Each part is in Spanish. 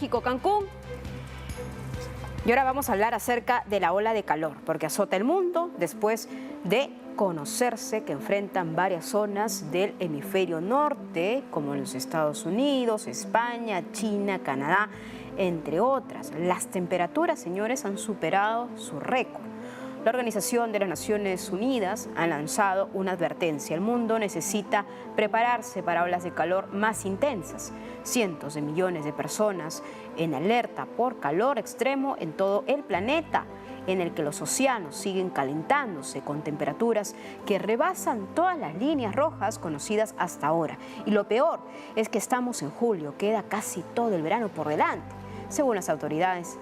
México, Cancún. Y ahora vamos a hablar acerca de la ola de calor, porque azota el mundo después de conocerse que enfrentan varias zonas del hemisferio norte, como los Estados Unidos, España, China, Canadá, entre otras. Las temperaturas, señores, han superado su récord. La Organización de las Naciones Unidas ha lanzado una advertencia. El mundo necesita prepararse para olas de calor más intensas. Cientos de millones de personas en alerta por calor extremo en todo el planeta, en el que los océanos siguen calentándose con temperaturas que rebasan todas las líneas rojas conocidas hasta ahora. Y lo peor es que estamos en julio, queda casi todo el verano por delante. Según las autoridades,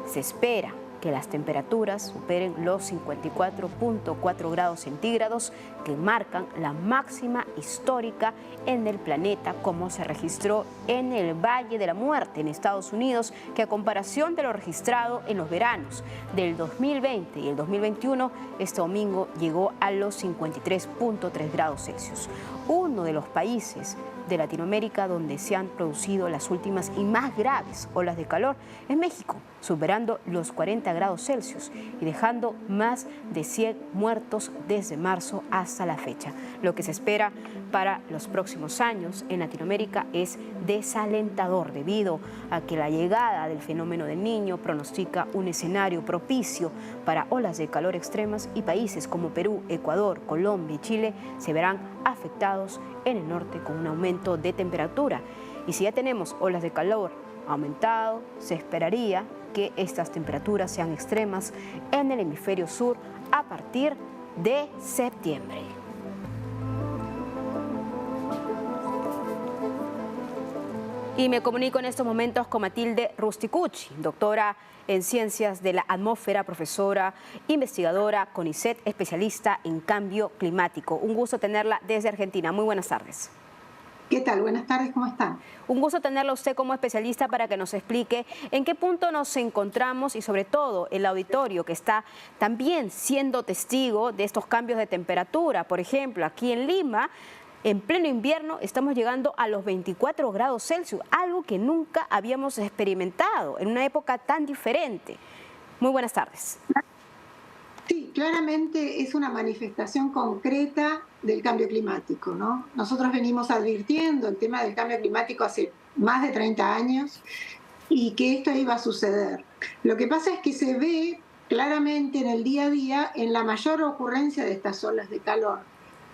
se espera que las temperaturas superen los 54.4 grados centígrados que marcan la máxima histórica en el planeta, como se registró en el Valle de la Muerte en Estados Unidos, que a comparación de lo registrado en los veranos del 2020 y el 2021, este domingo llegó a los 53.3 grados Celsius. Uno de los países de Latinoamérica donde se han producido las últimas y más graves olas de calor es México, superando los 40 grados Celsius y dejando más de 100 muertos desde marzo hasta la fecha. Lo que se espera para los próximos años en Latinoamérica es desalentador debido a que la llegada del fenómeno del Niño pronostica un escenario propicio para olas de calor extremas y países como Perú, Ecuador, Colombia y Chile se verán afectados en el norte con un aumento de temperatura. Y si ya tenemos olas de calor aumentado, se esperaría que estas temperaturas sean extremas en el hemisferio sur a partir de septiembre. Y me comunico en estos momentos con Matilde Rusticucci, doctora en Ciencias de la Atmósfera, profesora, investigadora, CONICET, especialista en cambio climático. Un gusto tenerla desde Argentina. Muy buenas tardes. ¿Qué tal? Buenas tardes, ¿cómo están? Un gusto tenerla a usted como especialista para que nos explique en qué punto nos encontramos y sobre todo el auditorio que está también siendo testigo de estos cambios de temperatura. Por ejemplo, aquí en Lima, en pleno invierno estamos llegando a los 24 grados Celsius, algo que nunca habíamos experimentado en una época tan diferente. Muy buenas tardes. Sí, claramente es una manifestación concreta del cambio climático, ¿no? Nosotros venimos advirtiendo el tema del cambio climático hace más de 30 años y que esto iba a suceder. Lo que pasa es que se ve claramente en el día a día en la mayor ocurrencia de estas olas de calor.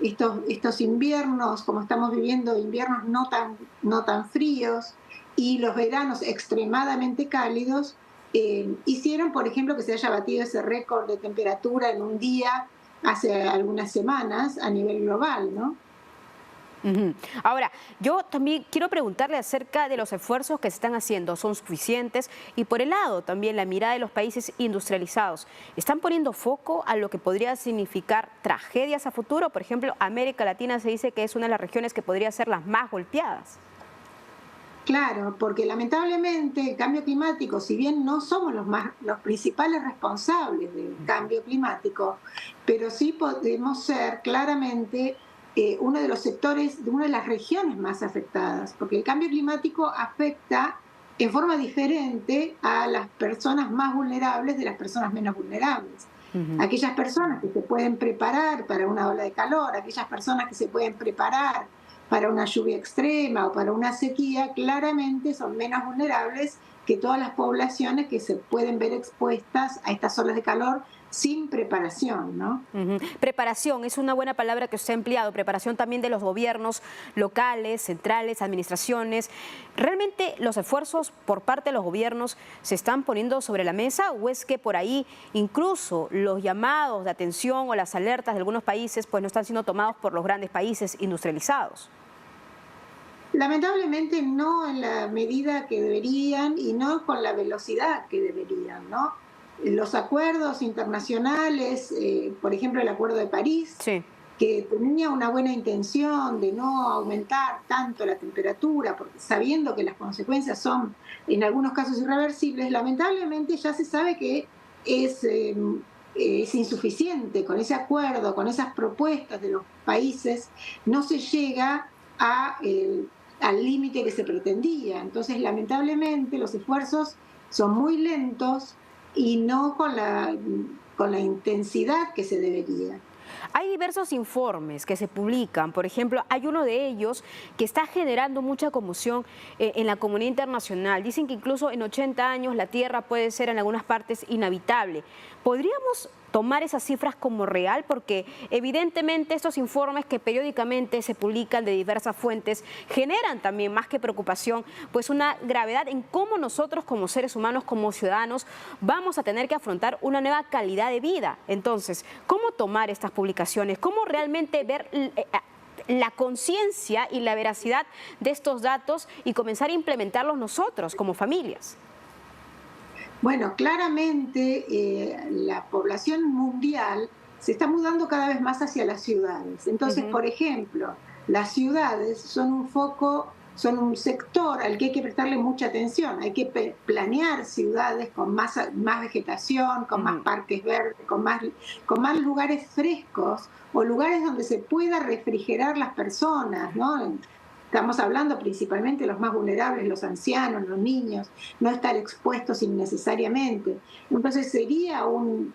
Estos inviernos, como estamos viviendo, inviernos no tan fríos y los veranos extremadamente cálidos, hicieron, por ejemplo, que se haya batido ese récord de temperatura en un día hace algunas semanas a nivel global, ¿no? Ahora, yo también quiero preguntarle acerca de los esfuerzos que se están haciendo. ¿Son suficientes? Y por el lado también la mirada de los países industrializados. ¿Están poniendo foco a lo que podría significar tragedias a futuro? Por ejemplo, América Latina se dice que es una de las regiones que podría ser las más golpeadas. Claro, porque lamentablemente el cambio climático, si bien no somos los principales responsables del cambio climático, pero sí podemos ser claramente uno de los sectores, de una de las regiones más afectadas, porque el cambio climático afecta en forma diferente a las personas más vulnerables de las personas menos vulnerables. Aquellas personas que se pueden preparar para una ola de calor, aquellas personas que se pueden preparar para una lluvia extrema o para una sequía, claramente son menos vulnerables que todas las poblaciones que se pueden ver expuestas a estas olas de calor sin preparación, ¿no? Preparación es una buena palabra que usted ha empleado, preparación también de los gobiernos locales, centrales, administraciones. ¿Realmente los esfuerzos por parte de los gobiernos se están poniendo sobre la mesa o es que por ahí incluso los llamados de atención o las alertas de algunos países pues no están siendo tomados por los grandes países industrializados? Lamentablemente no en la medida que deberían y no con la velocidad que deberían, ¿no? Los acuerdos internacionales, por ejemplo el Acuerdo de París, sí, que tenía una buena intención de no aumentar tanto la temperatura, porque sabiendo que las consecuencias son en algunos casos irreversibles, lamentablemente ya se sabe que es insuficiente. Con ese acuerdo, con esas propuestas de los países, no se llega a al límite que se pretendía. Entonces, lamentablemente, los esfuerzos son muy lentos y no con la intensidad que se debería. Hay diversos informes que se publican, por ejemplo, hay uno de ellos que está generando mucha conmoción en la comunidad internacional. Dicen que incluso en 80 años la Tierra puede ser en algunas partes inhabitable. ¿Podríamos tomar esas cifras como real? Porque evidentemente estos informes que periódicamente se publican de diversas fuentes generan también, más que preocupación, pues una gravedad en cómo nosotros como seres humanos, como ciudadanos, vamos a tener que afrontar una nueva calidad de vida. Entonces, ¿cómo tomar estas publicaciones? ¿Cómo realmente ver la conciencia y la veracidad de estos datos y comenzar a implementarlos nosotros como familias? Bueno, claramente la población mundial se está mudando cada vez más hacia las ciudades. Entonces, Ujú. por ejemplo, las ciudades son un foco, son un sector al que hay que prestarle mucha atención. Hay que planear ciudades con más vegetación, con más Ujú. parques verdes, con más lugares frescos o lugares donde se pueda refrigerar las personas, ¿no? Estamos hablando principalmente de los más vulnerables, los ancianos, los niños, no estar expuestos innecesariamente. Entonces sería un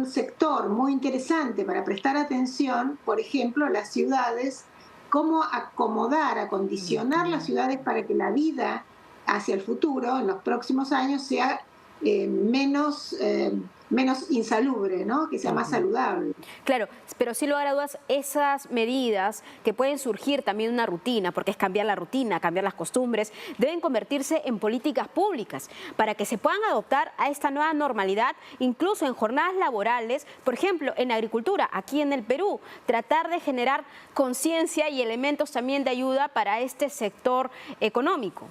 sector muy interesante para prestar atención, por ejemplo, las ciudades, cómo acomodar, acondicionar las Ujú. ciudades para que la vida hacia el futuro, en los próximos años, sea menos insalubre, ¿no? Que sea más Ujú. saludable. Claro, pero sin lugar a dudas, esas medidas que pueden surgir también de una rutina, porque es cambiar la rutina, cambiar las costumbres, deben convertirse en políticas públicas para que se puedan adoptar a esta nueva normalidad, incluso en jornadas laborales, por ejemplo, en agricultura, aquí en el Perú, tratar de generar conciencia y elementos también de ayuda para este sector económico.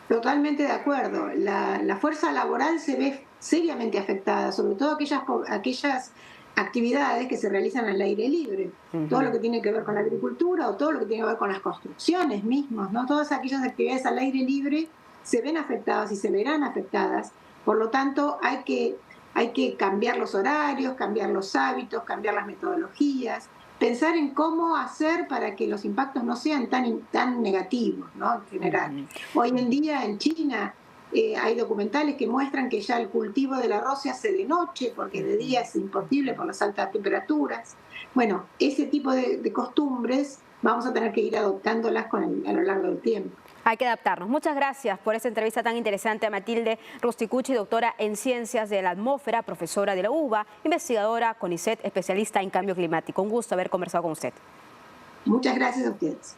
Totalmente de acuerdo. La fuerza laboral se ve seriamente afectada, sobre todo aquellas actividades que se realizan al aire libre. Todo lo Ujú. que tiene que ver con la agricultura o todo lo que tiene que ver con las construcciones mismas, ¿no? Todas aquellas actividades al aire libre se ven afectadas y se verán afectadas. Por lo tanto, hay que cambiar los horarios, cambiar los hábitos, cambiar las metodologías, pensar en cómo hacer para que los impactos no sean tan negativos, ¿no? En general. Ujú. Hoy en día en China hay documentales que muestran que ya el cultivo del arroz se hace de noche porque de día Ujú. es imposible por las altas temperaturas. Bueno, ese tipo de costumbres vamos a tener que ir adoptándolas a lo largo del tiempo. Hay que adaptarnos. Muchas gracias por esta entrevista tan interesante a Matilde Rusticucci, doctora en Ciencias de la Atmósfera, profesora de la UBA, investigadora CONICET, especialista en cambio climático. Un gusto haber conversado con usted. Muchas gracias a ustedes.